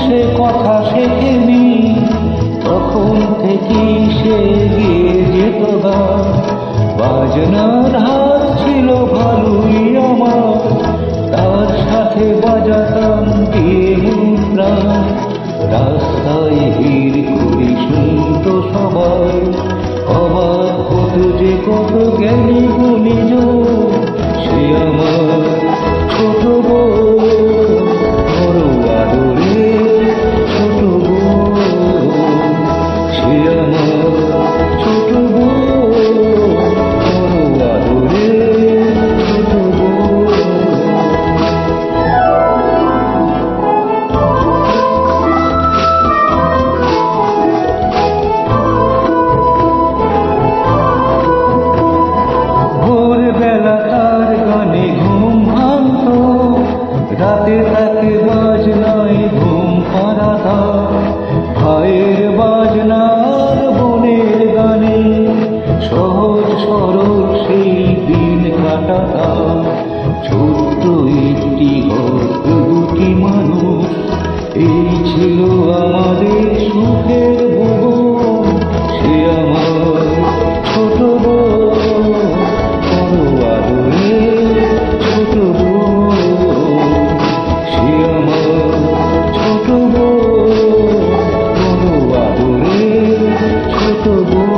সে কথা শেখেনি, তখন থেকেই সে গিয়ে যেত গান। বাজনার হাত ছিল ভালোই আমার, তার সাথে বাজাতাম দিয়ে প্রাণ। রাস্তায় ভিড় করে শুনত সবাই, অবাক হতো যে কত জ্ঞানী গুণীজন। সে আমার ছোট বউ, বড় আদরে ছোট বউ। সে আমার ছোট বউ, বড় আদরে ছোট বউ। ভোরবেলা তার গানে ঘুম ভাঙত, রাতে তাকে বাজনায় ঘুম পাড়াতাম। ভাইয়ের বাজনার বোনের গানে সহজ সরল সেই দিন কাটাতাম। ছোট্ট একটি ঘর, দুটি মানুষ, এই ছিল আমাদের সুখের ভুবন। সে আমার ছোট বউ, বড় আদরে ছোট বউ। সে আমার ছোট বউ, বড় আদরে ছোট বউ।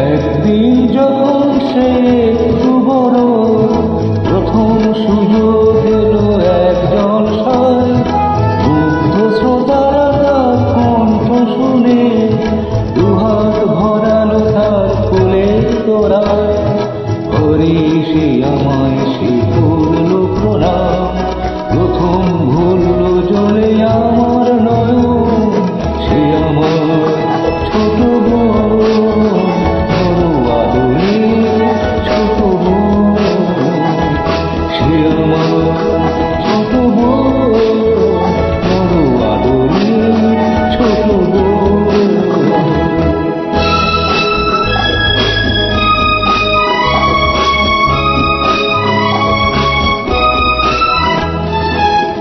একদিন যখন সে একটু বড়, প্রথম সুযোগ এলো এক জলসায়। মুগ্ধ শ্রোতারা তার কণ্ঠ শুনে দুহাত ভরালো তার ফুলের তোড়ায়। ঘরে সে আমায় সে করল প্রণাম, প্রথম ভুলল জলে আমার নয়ন। সে আমার ছোট বউ, বড় আদরে ছোট বউ। সে আমার ছোট বউ, বড় আদরে ছোট বউ।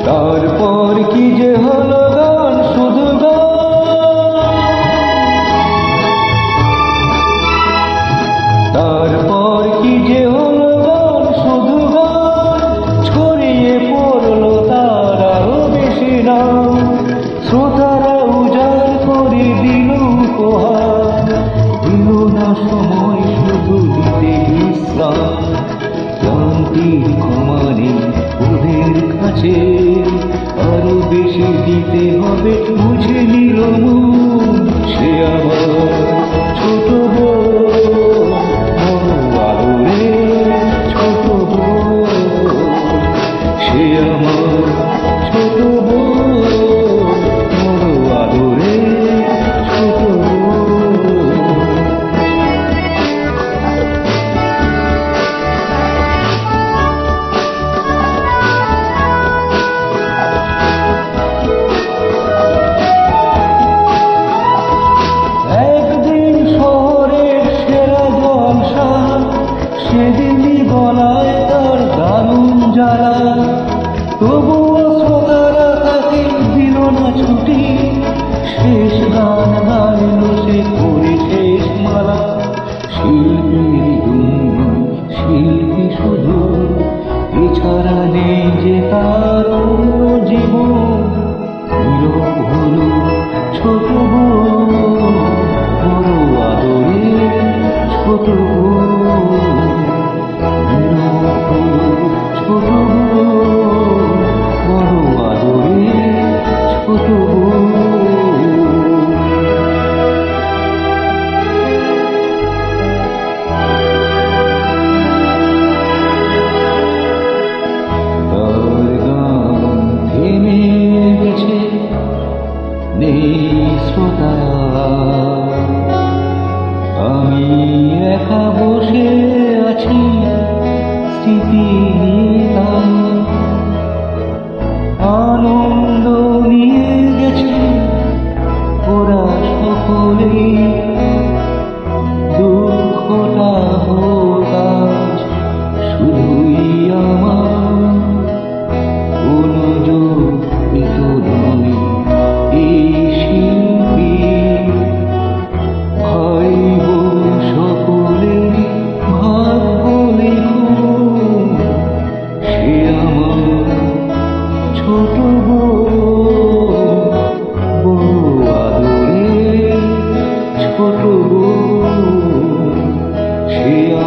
তারপর কি যে হলো গান, শুধু গান। তারপর কি যে হলো গান, শুধু গান। ছড়িয়ে পড়লো তার আরো বেশি নাম, শ্রোতারা উজাড় করে দিল উপহার। দিল না সময় শুধু দিতে বিশ্রাম, ক্লান্তির ক্ষমানে ওদের কাছে আরো বেশি দিতে হবে বুঝে নিল মন। সে আমার ছোট বউ, বড় আদরে ছোট বউ। সে আমার ছোট বউ, বড় আদরে ছোট বউ। একদিন শহরের সেরা জলসা, সেদিনই গলায় তার দারুণ জ্বালা। তবুও শ্রোতারা তাকে দিল না ছুটি, শেষ গান গাইল সে করে শেষ মালা। শিল্পীর জন্য শিল্পী শুধু, এছাড়া নেই যে তার অন্য জীবন। নীরব হলো ছোট বউ, বড় আদরে ছোট বউ। নীরব হলো ছোট বউ, বড় আদরে ছোট বউ। তার গান থেমে গেছে, নেই শ্রোতা। আমি একা বসে আছি স্মৃতি নিয়ে, আনন্দ নিয়ে গেছে ওরা সকলেই।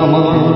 আমার